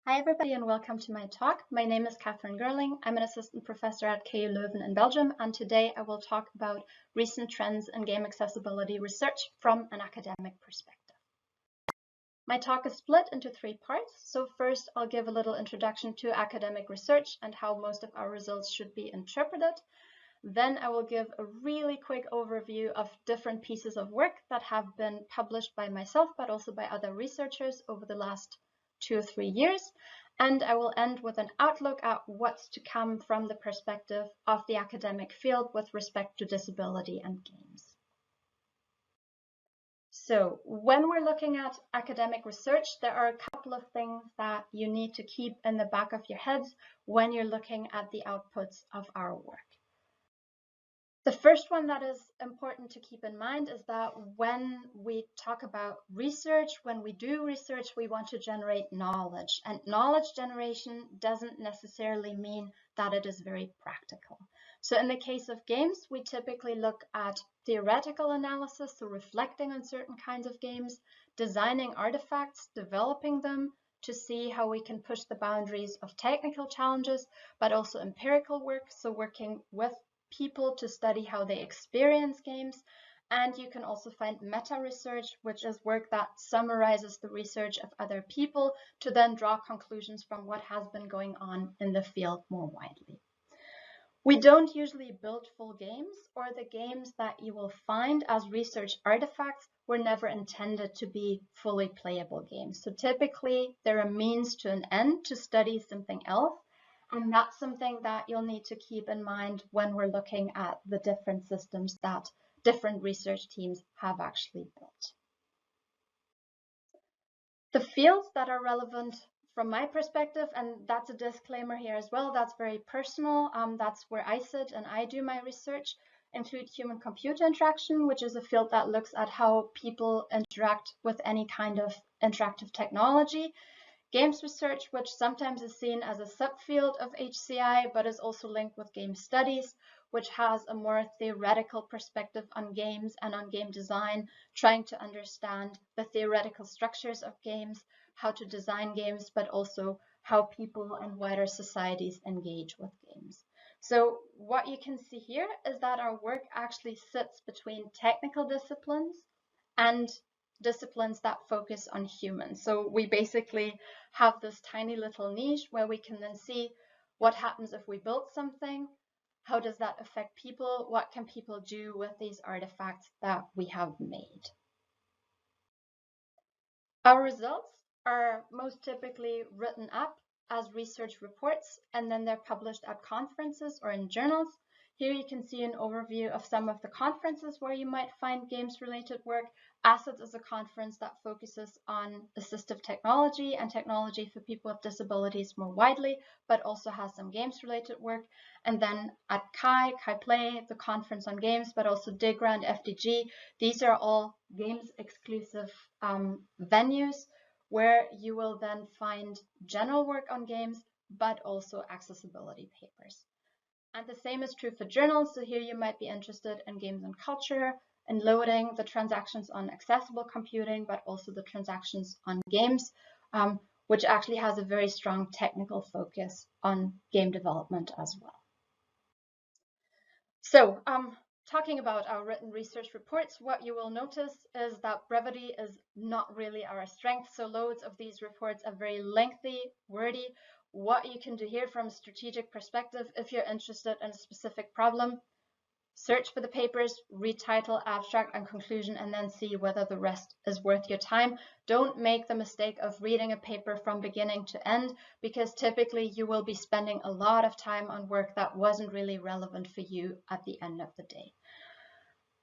Hi everybody and welcome to my talk. My name is Catherine Gerling. I'm an assistant professor at KU Leuven in Belgium, and today I will talk about recent trends in game accessibility research from an academic perspective. My talk is split into three parts. So first I'll give a little introduction to academic research and how most of our results should be interpreted. Then I will give a really quick overview of different pieces of work that have been published by myself, but also by other researchers over the last 2 or 3 years. And I will end with an outlook at what's to come from the perspective of the academic field with respect to disability and games. So when we're looking at academic research, there are a couple of things that you need to keep in the back of your heads when you're looking at the outputs of our work. The first one that is important to keep in mind is that when we talk about research, when we do research, we want to generate knowledge. And knowledge generation doesn't necessarily mean that it is very practical. So in the case of games, we typically look at theoretical analysis, so reflecting on certain kinds of games, designing artifacts, developing them to see how we can push the boundaries of technical challenges, but also empirical work, so working with people to study how they experience games. And you can also find meta research, which is work that summarizes the research of other people to then draw conclusions from what has been going on in the field more widely. We don't usually build full games, or the games that you will find as research artifacts were never intended to be fully playable games. So typically they're a means to an end to study something else. And that's something that you'll need to keep in mind when we're looking at the different systems that different research teams have actually built. The fields that are relevant from my perspective, and that's a disclaimer here as well, that's very personal, that's where I sit and I do my research, include human-computer interaction, which is a field that looks at how people interact with any kind of interactive technology. Games research, which sometimes is seen as a subfield of HCI, but is also linked with game studies, which has a more theoretical perspective on games and on game design, trying to understand the theoretical structures of games, how to design games, but also how people and wider societies engage with games. So what you can see here is that our work actually sits between technical disciplines and disciplines that focus on humans. So we basically have this tiny little niche where we can then see what happens if we build something, how does that affect people, what can people do with these artifacts that we have made. Our results are most typically written up as research reports, and then they're published at conferences or in journals. Here you can see an overview of some of the conferences where you might find games-related work. ASSET is a conference that focuses on assistive technology and technology for people with disabilities more widely, but also has some games-related work. And then at Kai Play, the conference on games, but also DIGRA and FDG, these are all games-exclusive venues where you will then find general work on games, but also accessibility papers. And the same is true for journals. So here you might be interested in games and culture and loading the transactions on accessible computing, but also the transactions on games, which actually has a very strong technical focus on game development as well. So talking about our written research reports, what you will notice is that brevity is not really our strength. So loads of these reports are very lengthy, wordy. What you can do here from a strategic perspective, if you're interested in a specific problem, search for the papers, read title, abstract, and conclusion, and then see whether the rest is worth your time. Don't make the mistake of reading a paper from beginning to end, because typically you will be spending a lot of time on work that wasn't really relevant for you at the end of the day.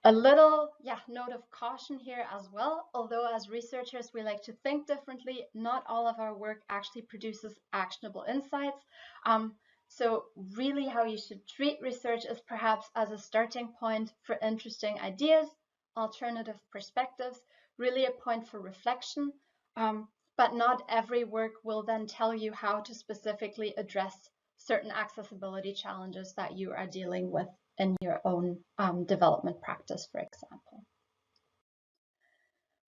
A little note of caution here as well. Although as researchers we like to think differently, not all of our work actually produces actionable insights. So really how you should treat research is perhaps as a starting point for interesting ideas, alternative perspectives, really a point for reflection. But not every work will then tell you how to specifically address certain accessibility challenges that you are dealing with in your own development practice, for example.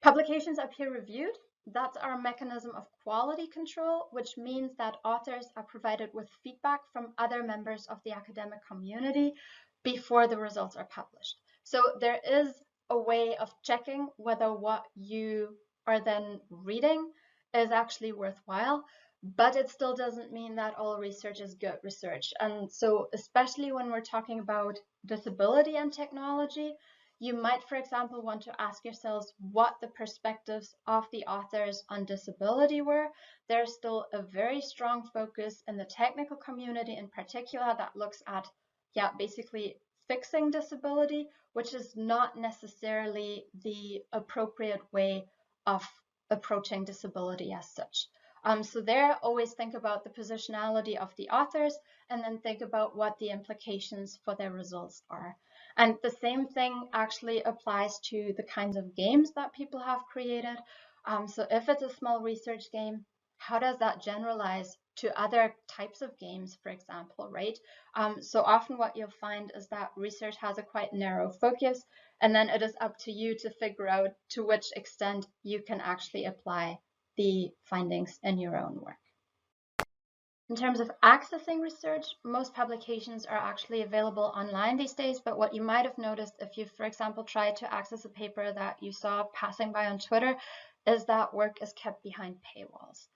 Publications are peer-reviewed. that's our mechanism of quality control, which means that authors are provided with feedback from other members of the academic community before the results are published. So there is a way of checking whether what you are then reading is actually worthwhile, but it still doesn't mean that all research is good research. And so especially when we're talking about disability and technology, you might, for example, want to ask yourselves what the perspectives of the authors on disability were. There's still a very strong focus in the technical community in particular that looks at, basically fixing disability, which is not necessarily the appropriate way of approaching disability as such. So there, always think about the positionality of the authors and then think about what the implications for their results are. And the same thing actually applies to the kinds of games that people have created. So if it's a small research game, how does that generalize to other types of games, for example, right? So often what you'll find is that research has a quite narrow focus, and then it is up to you to figure out to which extent you can actually apply the findings in your own work. In terms of accessing research, most publications are actually available online these days, but what you might have noticed if you, for example, tried to access a paper that you saw passing by on Twitter is that work is kept behind paywalls.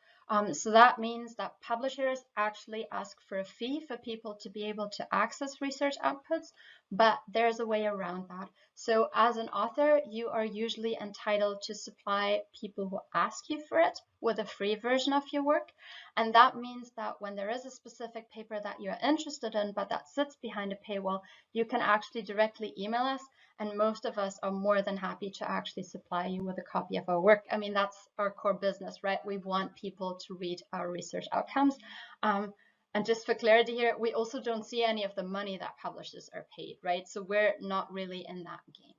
So that means that publishers actually ask for a fee for people to be able to access research outputs, but there's a way around that. So as an author, you are usually entitled to supply people who ask you for it with a free version of your work. And that means that when there is a specific paper that you're interested in, but that sits behind a paywall, you can actually directly email us. And most of us are more than happy to actually supply you with a copy of our work. I mean, that's our core business, right? We want people to read our research outcomes. And just for clarity here, we also don't see any of the money that publishers are paid, right? So we're not really in that game.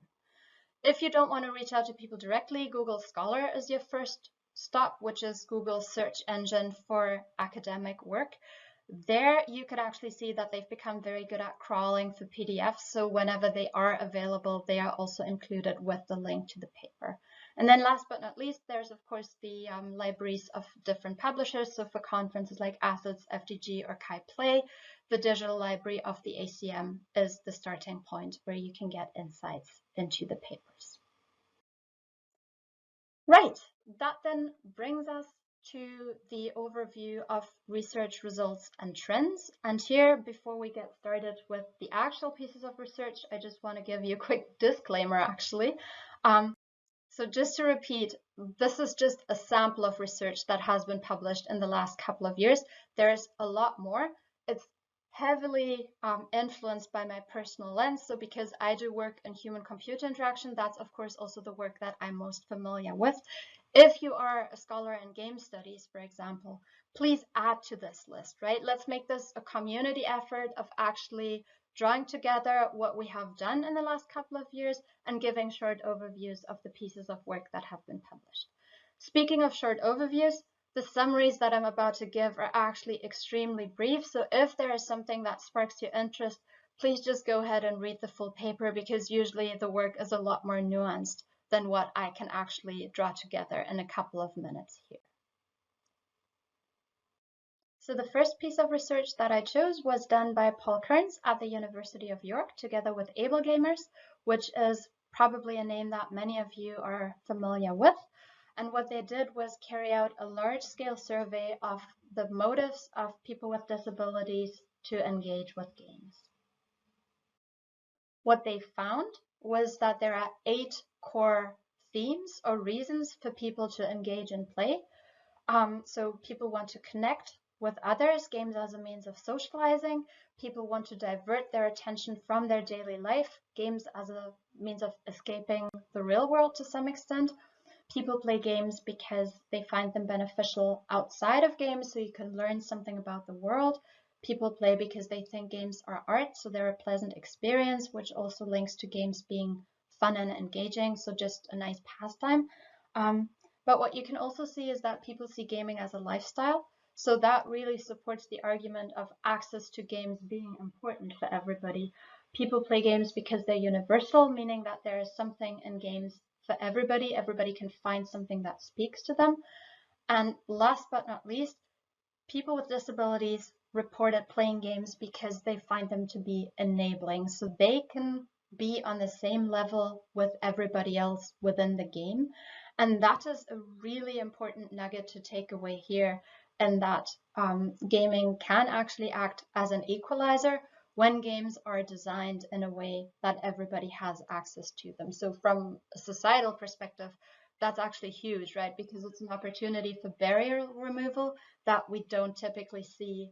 If you don't want to reach out to people directly, Google Scholar is your first stop, which is Google's search engine for academic work. There you could actually see that they've become very good at crawling for PDFs. So whenever they are available, they are also included with the link to the paper. And then last but not least, there's of course the libraries of different publishers. So for conferences like ACIDS, FDG, or KaiPlay, the digital library of the ACM is the starting point where you can get insights into the papers. Right, that then brings us to the overview of research results and trends. And here, before we get started with the actual pieces of research, I just want to give you a quick disclaimer, actually. So just to repeat, this is just a sample of research that has been published in the last couple of years. There's a lot more. It's heavily influenced by my personal lens. So because I do work in human-computer interaction, that's of course also the work that I'm most familiar with. If you are a scholar in game studies, for example, please add to this list, right? Let's make this a community effort of actually drawing together what we have done in the last couple of years and giving short overviews of the pieces of work that have been published. Speaking of short overviews, the summaries that I'm about to give are actually extremely brief. So if there is something that sparks your interest, please just go ahead and read the full paper, because usually the work is a lot more nuanced than what I can actually draw together in a couple of minutes here. So the first piece of research that I chose was done by Paul Kearns at the University of York together with AbleGamers, which is probably a name that many of you are familiar with. And what they did was carry out a large-scale survey of the motives of people with disabilities to engage with games. What they found was that there are 8 core themes or reasons for people to engage in play. So people want to connect with others, games as a means of socializing. People want to divert their attention from their daily life, games as a means of escaping the real world to some extent. People play games because they find them beneficial outside of games, so you can learn something about the world. People play because they think games are art, so they're a pleasant experience, which also links to games being fun and engaging, so just a nice pastime. But what you can also see is that people see gaming as a lifestyle. So that really supports the argument of access to games being important for everybody. People play games because they're universal, meaning that there is something in games for everybody. Everybody can find something that speaks to them. And last but not least, people with disabilities reported playing games because they find them to be enabling. So they can be on the same level with everybody else within the game. And that is a really important nugget to take away here, and that gaming can actually act as an equalizer when games are designed in a way that everybody has access to them. So from a societal perspective, that's actually huge, right? Because it's an opportunity for barrier removal that we don't typically see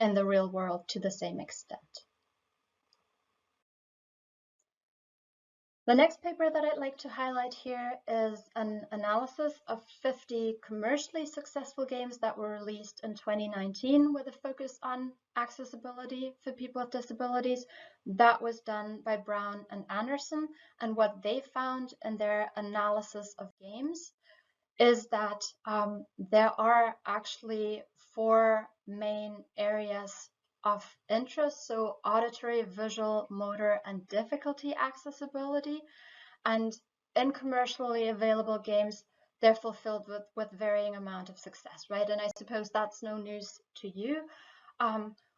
in the real world to the same extent. The next paper that I'd like to highlight here is an analysis of 50 commercially successful games that were released in 2019 with a focus on accessibility for people with disabilities. That was done by Brown and Anderson, and what they found in their analysis of games is that there are actually 4 main areas of interest, so auditory, visual, motor, and difficulty accessibility. And in commercially available games, they're fulfilled with varying amount of success, right? And I suppose that's no news to you.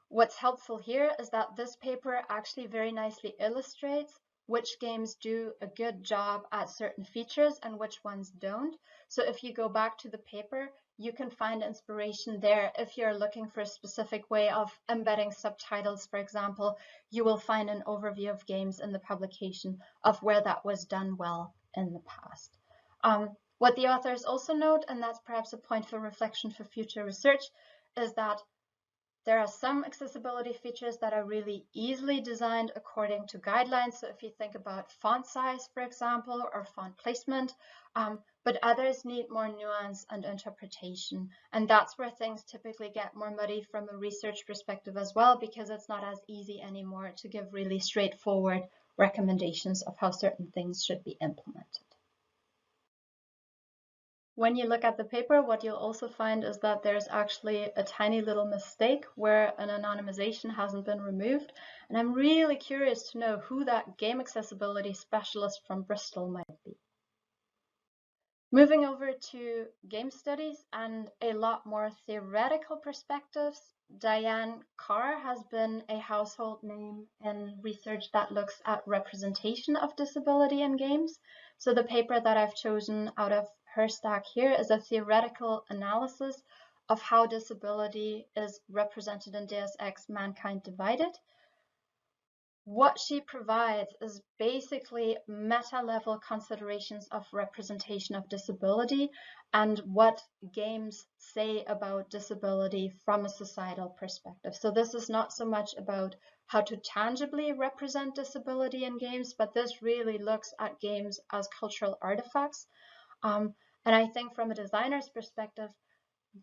What's helpful here is that this paper actually very nicely illustrates which games do a good job at certain features and which ones don't. So if you go back to the paper, you can find inspiration there. If you're looking for a specific way of embedding subtitles, for example, you will find an overview of games in the publication of where that was done well in the past. What the authors also note, and that's perhaps a point for reflection for future research, is that there are some accessibility features that are really easily designed according to guidelines. So if you think about font size, for example, or font placement, but others need more nuance and interpretation. And that's where things typically get more muddy from a research perspective as well, because it's not as easy anymore to give really straightforward recommendations of how certain things should be implemented. When you look at the paper, what you'll also find is that there's actually a tiny little mistake where an anonymization hasn't been removed. And I'm really curious to know who that game accessibility specialist from Bristol might be. Moving over to game studies and a lot more theoretical perspectives, Diane Carr has been a household name in research that looks at representation of disability in games. So the paper that I've chosen out of her stack here is a theoretical analysis of how disability is represented in Deus Ex: Mankind Divided. What she provides is basically meta-level considerations of representation of disability and what games say about disability from a societal perspective. So this is not so much about how to tangibly represent disability in games, but this really looks at games as cultural artifacts. And I think from a designer's perspective,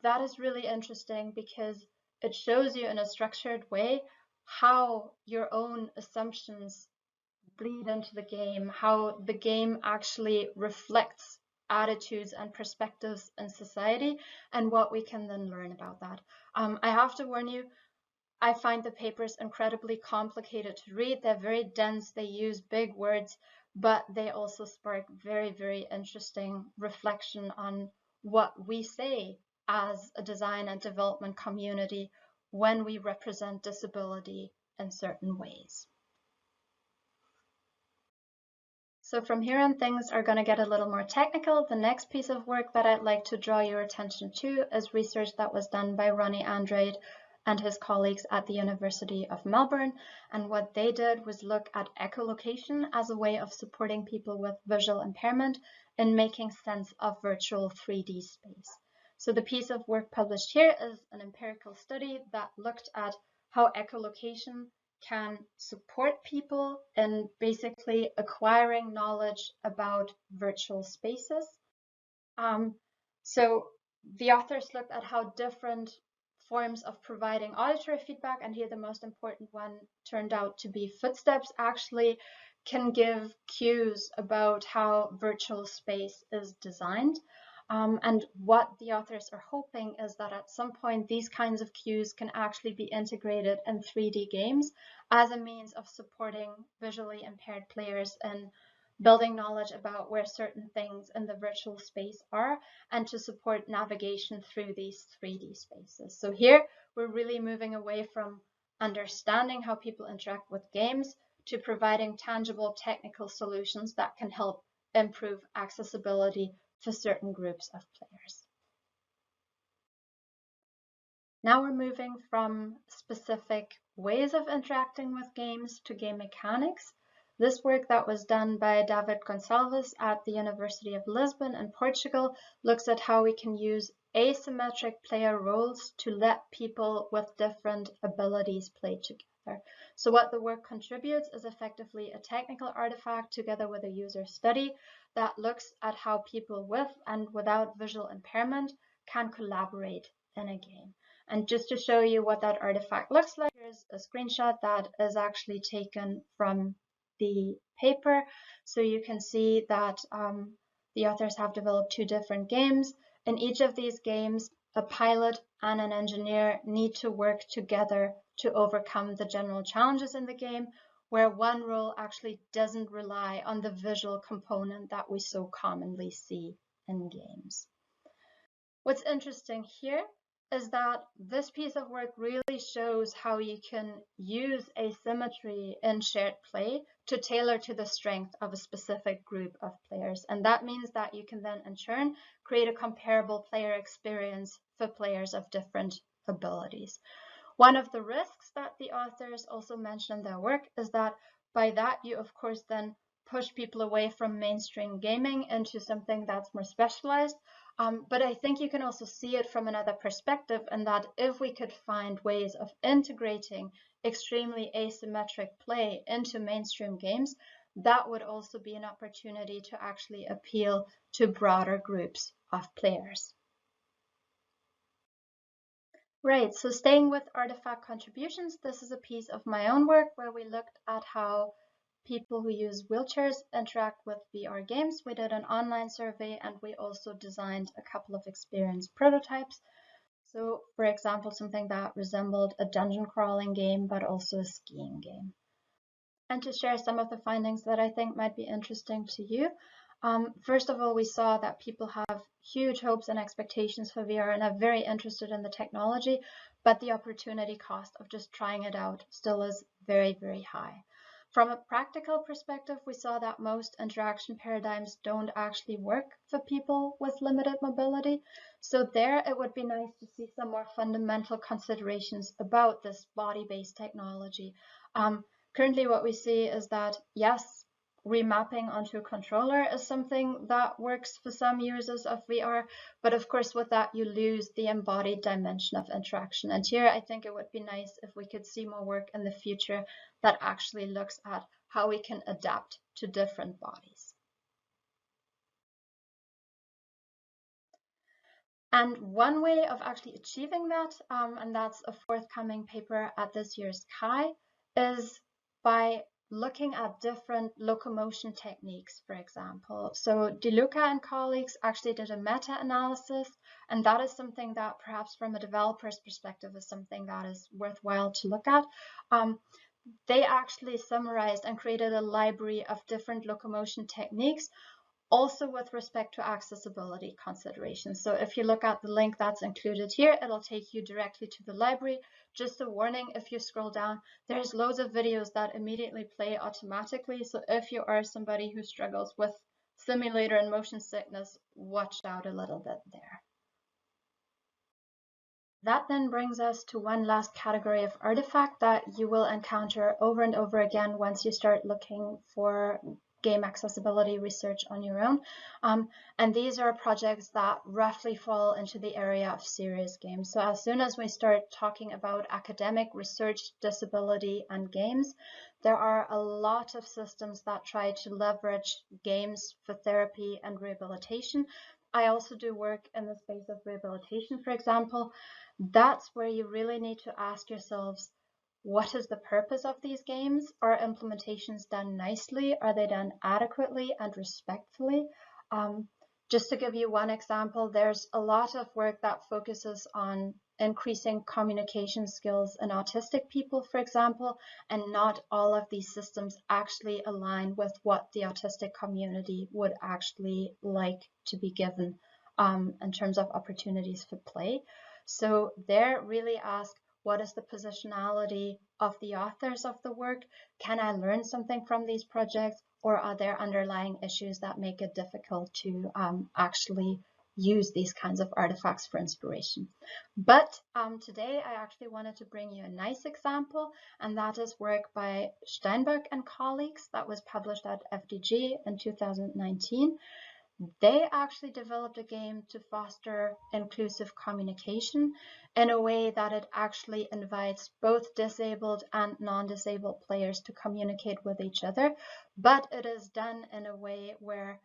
that is really interesting because it shows you in a structured way how your own assumptions bleed into the game, how the game actually reflects attitudes and perspectives in society, and what we can then learn about that. I have to warn you, I find the papers incredibly complicated to read. They're very dense, they use big words, but they also spark very, very interesting reflection on what we say as a design and development community when we represent disability in certain ways. So from here on, things are going to get a little more technical. The next piece of work that I'd like to draw your attention to is research that was done by Ronnie Andrade and his colleagues at the University of Melbourne. And what they did was look at echolocation as a way of supporting people with visual impairment in making sense of virtual 3D space. So the piece of work published here is an empirical study that looked at how echolocation can support people in basically acquiring knowledge about virtual spaces. So the authors looked at how different forms of providing auditory feedback, and here the most important one turned out to be footsteps, actually can give cues about how virtual space is designed. And what the authors are hoping is that at some point these kinds of cues can actually be integrated in 3D games as a means of supporting visually impaired players in building knowledge about where certain things in the virtual space are, and to support navigation through these 3D spaces. So here we're really moving away from understanding how people interact with games to providing tangible technical solutions that can help improve accessibility for certain groups of players. Now we're moving from specific ways of interacting with games to game mechanics. This work that was done by David Gonçalves at the University of Lisbon in Portugal looks at how we can use asymmetric player roles to let people with different abilities play together. So what the work contributes is effectively a technical artifact together with a user study that looks at how people with and without visual impairment can collaborate in a game. And just to show you what that artifact looks like, here's a screenshot that is actually taken from the paper. So you can see that the authors have developed 2 different games. In each of these games, a pilot and an engineer need to work together to overcome the general challenges in the game, where one role actually doesn't rely on the visual component that we so commonly see in games. What's interesting here is that this piece of work really shows how you can use asymmetry in shared play to tailor to the strength of a specific group of players. And that means that you can then in turn create a comparable player experience for players of different abilities. One of the risks that the authors also mention in their work is that by that you of course then push people away from mainstream gaming into something that's more specialized. But I think you can also see it from another perspective, in that if we could find ways of integrating extremely asymmetric play into mainstream games, that would also be an opportunity to actually appeal to broader groups of players. Right, so staying with artifact contributions, this is a piece of my own work where we looked at how people who use wheelchairs interact with VR games. We did an online survey and we also designed a couple of experience prototypes. So for example, something that resembled a dungeon crawling game, but also a skiing game. And to share some of the findings that I think might be interesting to you. First of all, we saw that people have huge hopes and expectations for VR and are very interested in the technology, but the opportunity cost of just trying it out still is very, very high. From a practical perspective, we saw that most interaction paradigms don't actually work for people with limited mobility. So there, it would be nice to see some more fundamental considerations about this body-based technology. Currently, what we see is that, yes, remapping onto a controller is something that works for some users of VR, but of course with that you lose the embodied dimension of interaction. And here I think it would be nice if we could see more work in the future that actually looks at how we can adapt to different bodies. And one way of actually achieving that, and that's a forthcoming paper at this year's CHI, is by looking at different locomotion techniques, for example. So De Luca and colleagues actually did a meta-analysis, and that is something that perhaps from a developer's perspective is something that is worthwhile to look at. They actually summarized and created a library of different locomotion techniques, also with respect to accessibility considerations. So if you look at the link that's included here, it'll take you directly to the library. Just a warning, if you scroll down, there's loads of videos that immediately play automatically. So if you are somebody who struggles with simulator and motion sickness, watch out a little bit there. That then brings us to one last category of artifact that you will encounter over and over again once you start looking for game accessibility research on your own. And these are projects that roughly fall into the area of serious games. So as soon as we start talking about academic research, disability, and games, there are a lot of systems that try to leverage games for therapy and rehabilitation. I also do work in the space of rehabilitation, for example. That's where you really need to ask yourselves, what is the purpose of these games? Are implementations done nicely? Are they done adequately and respectfully? Just to give you one example, there's a lot of work that focuses on increasing communication skills in autistic people, for example, and not all of these systems actually align with what the autistic community would actually like to be given in terms of opportunities for play. So there really ask, what is the positionality of the authors of the work? Can I learn something from these projects, or are there underlying issues that make it difficult to actually use these kinds of artifacts for inspiration? But today I actually wanted to bring you a nice example, and that is work by Steinberg and colleagues that was published at FDG in 2019. They actually developed a game to foster inclusive communication in a way that it actually invites both disabled and non-disabled players to communicate with each other, but it is done in a way where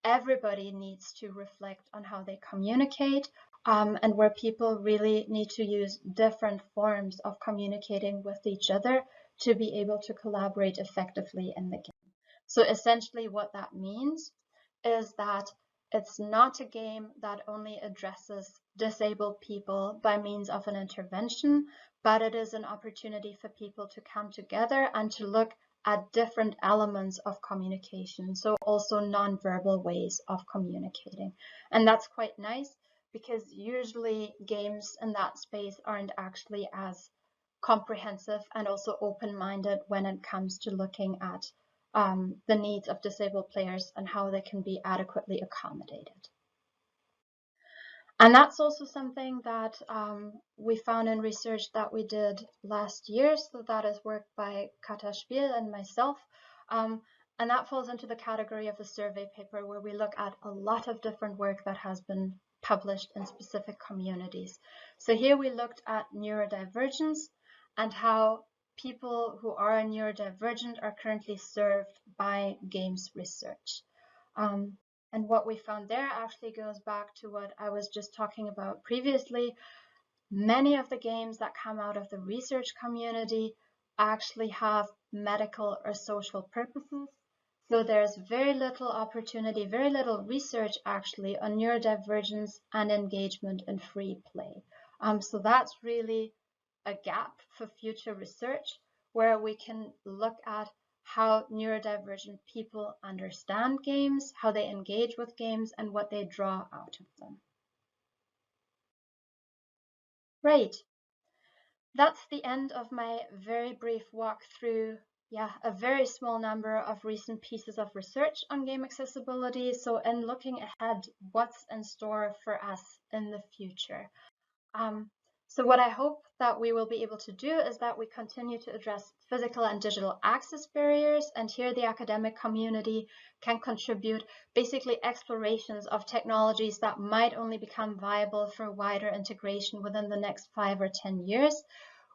everybody needs to reflect on how they communicate, and where people really need to use different forms of communicating with each other to be able to collaborate effectively in the game. So essentially what that means is that it's not a game that only addresses disabled people by means of an intervention, but it is an opportunity for people to come together and to look at different elements of communication, so also non-verbal ways of communicating. And that's quite nice, because usually games in that space aren't actually as comprehensive and also open-minded when it comes to looking at the needs of disabled players and how they can be adequately accommodated. And that's also something that we found in research that we did last year. So that is work by Kata Spiel and myself. And that falls into the category of a survey paper where we look at a lot of different work that has been published in specific communities. So here we looked at neurodivergence and how people who are neurodivergent are currently served by games research. And what we found there actually goes back to what I was just talking about previously. Many of the games that come out of the research community actually have medical or social purposes. So there's very little opportunity, very little research actually on neurodivergence and engagement in free play. So that's really a gap for future research where we can look at how neurodivergent people understand games, how they engage with games, and what they draw out of them. Right. That's the end of my very brief walk through, a very small number of recent pieces of research on game accessibility. So in looking ahead, what's in store for us in the future? So what I hope that we will be able to do is that we continue to address physical and digital access barriers, and here the academic community can contribute basically explorations of technologies that might only become viable for wider integration within the next 5 or 10 years.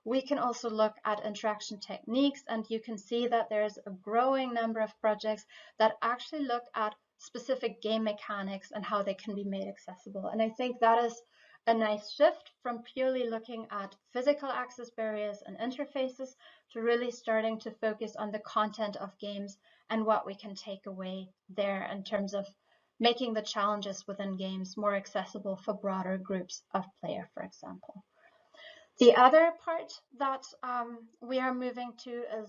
We can also look at interaction techniques, and you can see that there's a growing number of projects that actually look at specific game mechanics and how they can be made accessible. And I think that is a nice shift from purely looking at physical access barriers and interfaces to really starting to focus on the content of games and what we can take away there in terms of making the challenges within games more accessible for broader groups of players, for example. The other part that we are moving to is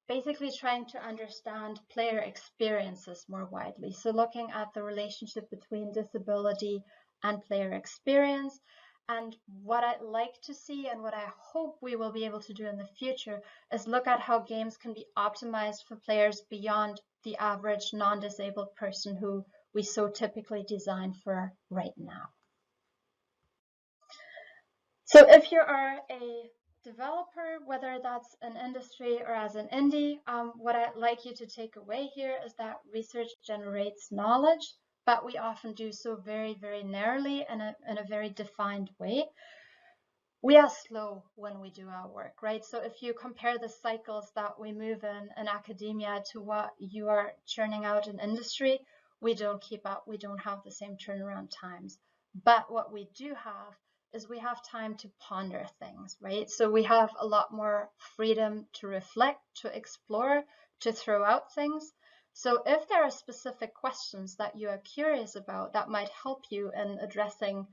basically trying to understand player experiences more widely. So looking at the relationship between disability and player experience. And what I'd like to see and what I hope we will be able to do in the future is look at how games can be optimized for players beyond the average non-disabled person who we so typically design for right now. So if you are a developer, whether that's an industry or as an indie, what I'd like you to take away here is that research generates knowledge, but we often do so very, very narrowly in a very defined way. We are slow when we do our work, right? So if you compare the cycles that we move in academia to what you are churning out in industry, we don't keep up, we don't have the same turnaround times. But what we do have is we have time to ponder things, right? So we have a lot more freedom to reflect, to explore, to throw out things. So if there are specific questions that you are curious about that might help you in addressing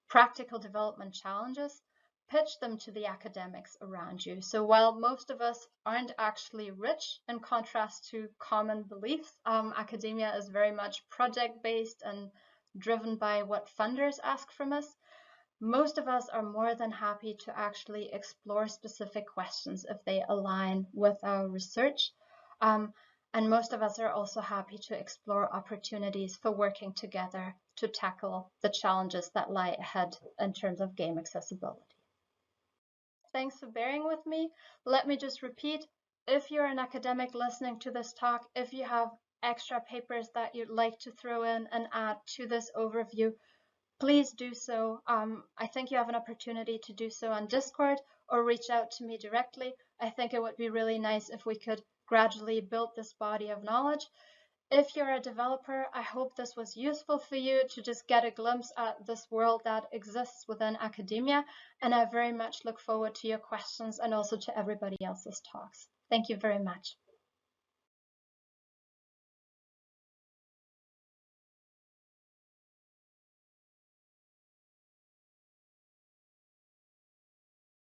practical development challenges, pitch them to the academics around you. So while most of us aren't actually rich, in contrast to common beliefs, academia is very much project-based and driven by what funders ask from us. Most of us are more than happy to actually explore specific questions if they align with our research. And most of us are also happy to explore opportunities for working together to tackle the challenges that lie ahead in terms of game accessibility. Thanks for bearing with me. Let me just repeat, if you're an academic listening to this talk, if you have extra papers that you'd like to throw in and add to this overview, please do so. I think you have an opportunity to do so on Discord or reach out to me directly. I think it would be really nice if we could gradually build this body of knowledge. If you're a developer, I hope this was useful for you to just get a glimpse at this world that exists within academia, and I very much look forward to your questions and also to everybody else's talks. Thank you very much.